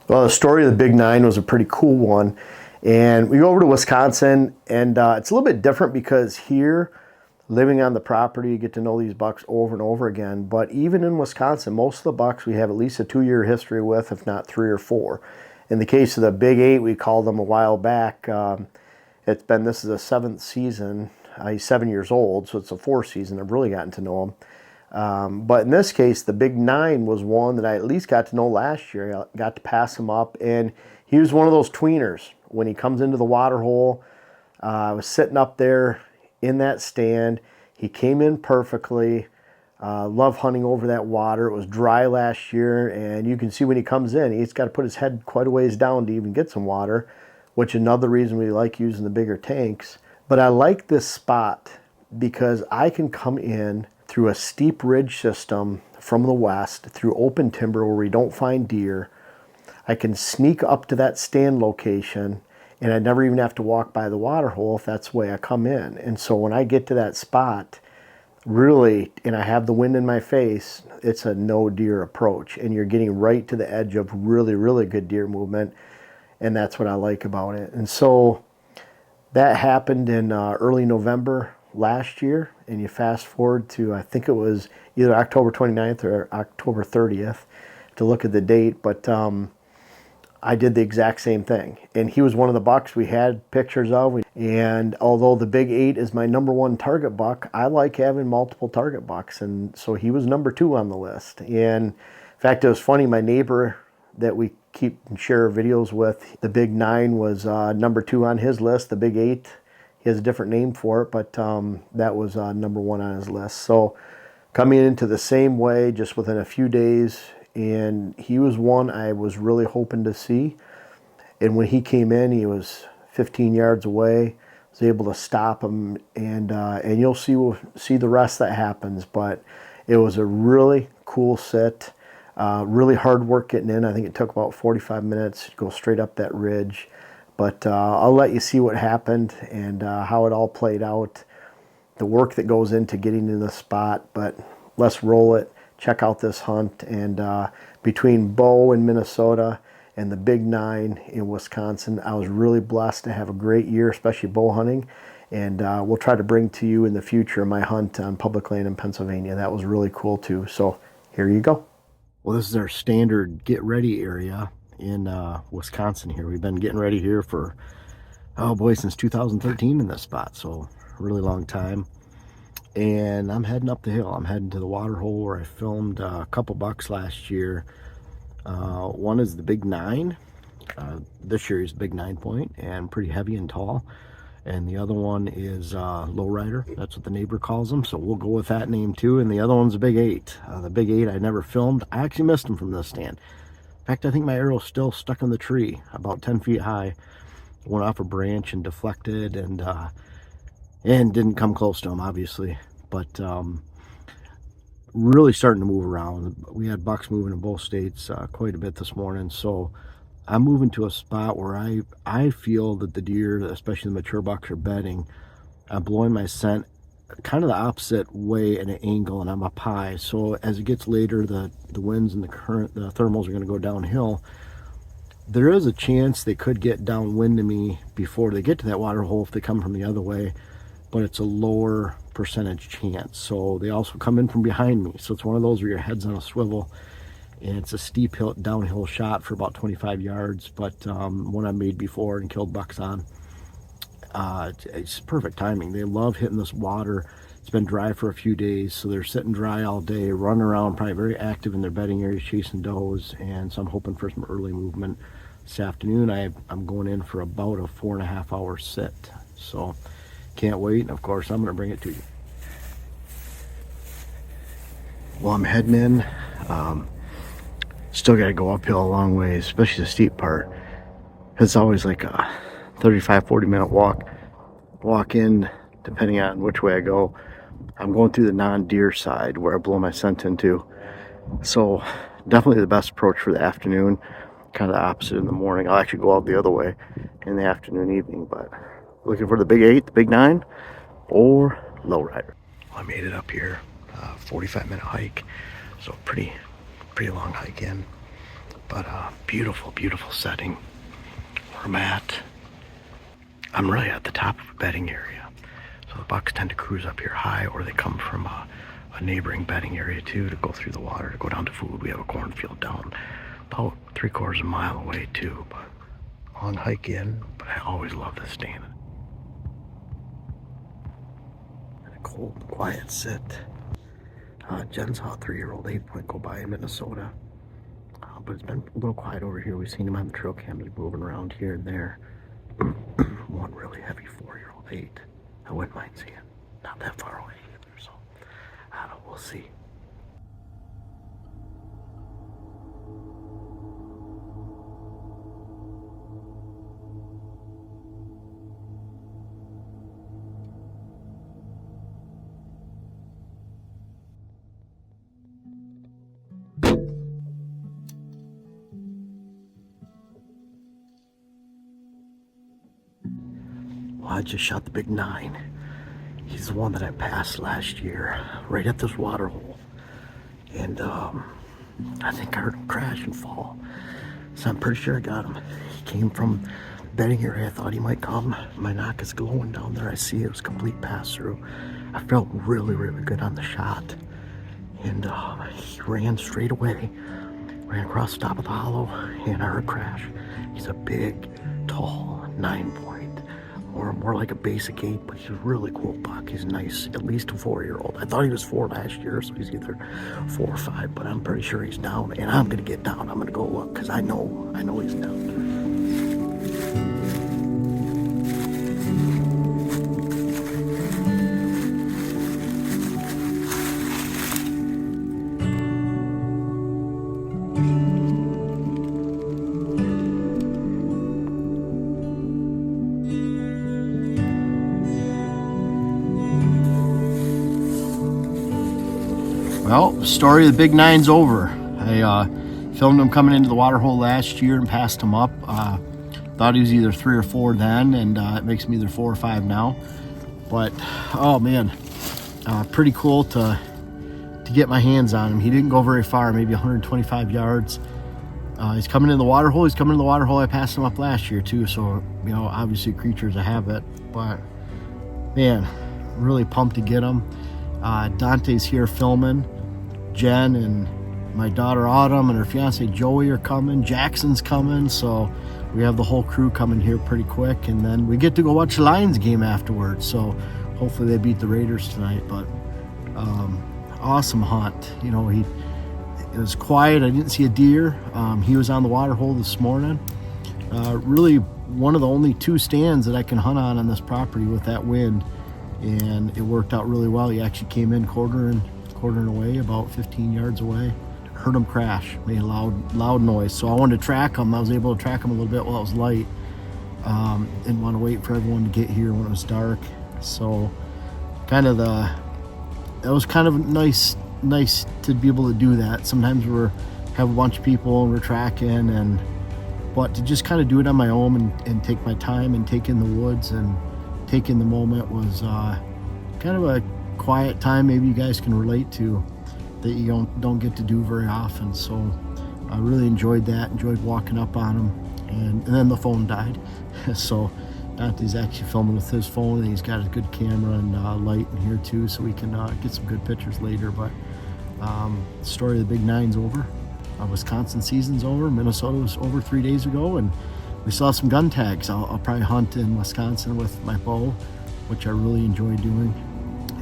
Well, the story of the Big Nine was a pretty cool one. And we go over to Wisconsin, and it's a little bit different because here, living on the property, you get to know these bucks over and over again. But even in Wisconsin, most of the bucks we have at least a 2-year history with, if not 3 or 4. In the case of the Big Eight, we called them a while back. This is the 7th season. He's 7 years old, so it's a 4th season. I've really gotten to know him. But in this case, the Big Nine was one that I at least got to know last year. I got to pass him up, and he was one of those tweeners. When he comes into the water hole, I was sitting up there in that stand. He came in perfectly. Love hunting over that water. It was dry last year, and you can see when he comes in, he's got to put his head quite a ways down to even get some water, which is another reason we like using the bigger tanks. But I like this spot because I can come in through a steep ridge system from the west, through open timber where we don't find deer. I can sneak up to that stand location, and I never even have to walk by the water hole if that's the way I come in. And so when I get to that spot, really, and I have the wind in my face, it's a no deer approach, and you're getting right to the edge of really, really good deer movement, and that's what I like about it. And so that happened in early November last year, and you fast forward to, I think it was either October 29th or October 30th to look at the date, but I did the exact same thing. And he was one of the bucks we had pictures of. And although the Big Eight is my #1 target buck, I like having multiple target bucks. And so he was #2 on the list. And in fact, it was funny, my neighbor that we keep and share videos with, the Big Nine was #2 on his list. The Big Eight, he has a different name for it, but that was #1 on his list. So coming into the same way, just within a few days, and he was one I was really hoping to see. And when he came in, he was 15 yards away. I was able to stop him, and you'll see the rest that happens. But it was a really cool sit, really hard work getting in. I think it took about 45 minutes to go straight up that ridge. But I'll let you see what happened and how it all played out, the work that goes into getting in the spot. But let's roll it. Check out this hunt. And between Bow in Minnesota and the Big Nine in Wisconsin, I was really blessed to have a great year, especially bow hunting. And we'll try to bring to you in the future my hunt on public land in Pennsylvania. That was really cool too. So here you go. Well, this is our standard get ready area in Wisconsin here. We've been getting ready here for, oh boy, since 2013 in this spot. So a really long time. And I'm heading up the hill. I'm heading to the water hole where I filmed a couple bucks last year. One is the Big Nine. This year is Big 9 point and pretty heavy and tall. And the other one is Lowrider. That's what the neighbor calls them. So we'll go with that name too. And the other one's the Big 8. The Big 8 I never filmed. I actually missed him from this stand. In fact, I think my arrow's still stuck in the tree, about 10 feet high. Went off a branch and deflected, and didn't come close to him, obviously. But really starting to move around. We had bucks moving in both states quite a bit this morning. So I'm moving to a spot where I feel that the deer, especially the mature bucks, are bedding. I'm blowing my scent kind of the opposite way at an angle, and I'm up high. So as it gets later, the winds and the thermals are going to go downhill. There is a chance they could get downwind of me before they get to that water hole if they come from the other way, but it's a lower percentage chance. So they also come in from behind me. So it's one of those where your head's on a swivel, and it's a steep downhill shot for about 25 yards, but one I made before and killed bucks on. It's perfect timing. They love hitting this water. It's been dry for a few days, so they're sitting dry all day, running around, probably very active in their bedding areas, chasing does. And so I'm hoping for some early movement this afternoon. I'm going in for about a 4.5 hour sit. So can't wait. And of course, I'm going to bring it to you. Well, I'm heading in. Still got to go uphill a long way, especially the steep part. It's always like a 35-40 minute walk in, depending on which way I go. I'm going through the non-deer side where I blow my scent into. So definitely the best approach for the afternoon. Kind of the opposite in the morning. I'll actually go out the other way in the afternoon, evening. But looking for the Big 8, the Big 9, or Lowrider. Well, I made it up here. 45-minute hike. So pretty long hike in. But beautiful, beautiful setting where I'm at. I'm really at the top of a bedding area. So the bucks tend to cruise up here high, or they come from a neighboring bedding area too to go through the water to go down to food. We have a cornfield down about 3/4 mile away too, but long hike in. But I always love this stand. And a cold, quiet sit. Jen saw a 3-year-old 8-point go by in Minnesota. But it's been a little quiet over here. We've seen him on the trail cams moving around here and there. One really heavy 4-year-old 8. I wouldn't mind seeing. Not that far away either, so I don't know, we'll see. Well, I just shot the big 9. He's the one that I passed last year, right at this water hole. And I think I heard him crash and fall. So I'm pretty sure I got him. He came from the bedding area. I thought he might come. My knock is glowing down there. I see it was complete pass through. I felt really, really good on the shot. And he ran straight away. Ran across the top of the hollow, and I heard a crash. He's a big, tall 9-point. Or more like a basic 8, but he's a really cool buck. He's nice, at least a 4-year-old. I thought he was 4 last year, so he's either 4 or 5, but I'm pretty sure he's down. And I'm gonna get down. I'm gonna go look, because I know he's down. Well, the story of the big 9's over. I filmed him coming into the water hole last year and passed him up. Thought he was either 3 or 4 then, and it makes him either 4 or 5 now. But, oh man, pretty cool to get my hands on him. He didn't go very far, maybe 125 yards. He's coming in the water hole. He's coming in the water hole. I passed him up last year too, so, you know, obviously creature's a habit. But, man, really pumped to get him. Dante's here filming. Jen and my daughter Autumn and her fiance Joey are coming. Jackson's coming, so we have the whole crew coming here pretty quick, and then we get to go watch the Lions game afterwards. So hopefully they beat the Raiders tonight. But awesome hunt. You know, it was quiet. I didn't see a deer. He was on the water hole this morning. Really one of the only 2 stands that I can hunt on this property with that wind, and it worked out really well. He actually came in quartering away, about 15 yards away. Heard him crash, made a loud noise. So I wanted to track him. I was able to track him a little bit while it was light. Didn't want to wait for everyone to get here when it was dark. So that was kind of nice to be able to do that. Sometimes have a bunch of people and we're tracking, but to just kind of do it on my own and take my time and take in the woods and take in the moment was kind of a quiet time maybe you guys can relate to that you don't get to do very often. So I really enjoyed that, enjoyed walking up on him, and then the phone died. So Dante's actually filming with his phone, and he's got a good camera and light in here too, so we can get some good pictures later. But the story of the big 9's over. Wisconsin season's over. Minnesota was over 3 days ago, and we saw some gun tags. I'll probably hunt in Wisconsin with my bow, which I really enjoy doing.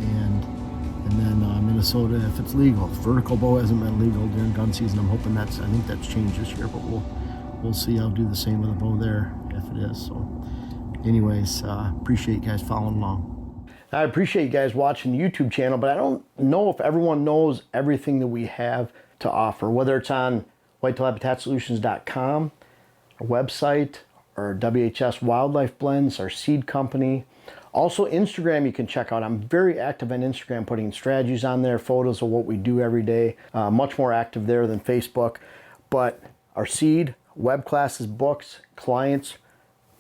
And then Minnesota, if it's legal. Vertical bow hasn't been legal during gun season. I think that's changed this year, but we'll see. I'll do the same with a bow there if it is. So anyways, appreciate you guys following along. I appreciate you guys watching the YouTube channel, but I don't know if everyone knows everything that we have to offer, whether it's on whitetailhabitatsolutions.com, our website, our WHS Wildlife Blends, our seed company. Also Instagram you can check out. I'm very active on Instagram, putting strategies on there, photos of what we do every day. Much more active there than Facebook. But our seed, web classes, books, clients,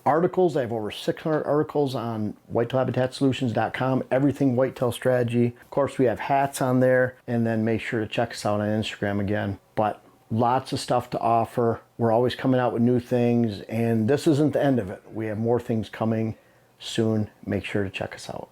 articles. I have over 600 articles on whitetailhabitatsolutions.com. Everything whitetail strategy. Of course, we have hats on there. And then make sure to check us out on Instagram again. But Lots of stuff to offer. We're always coming out with new things, and this isn't the end of it. We have more things coming soon. Make sure to check us out.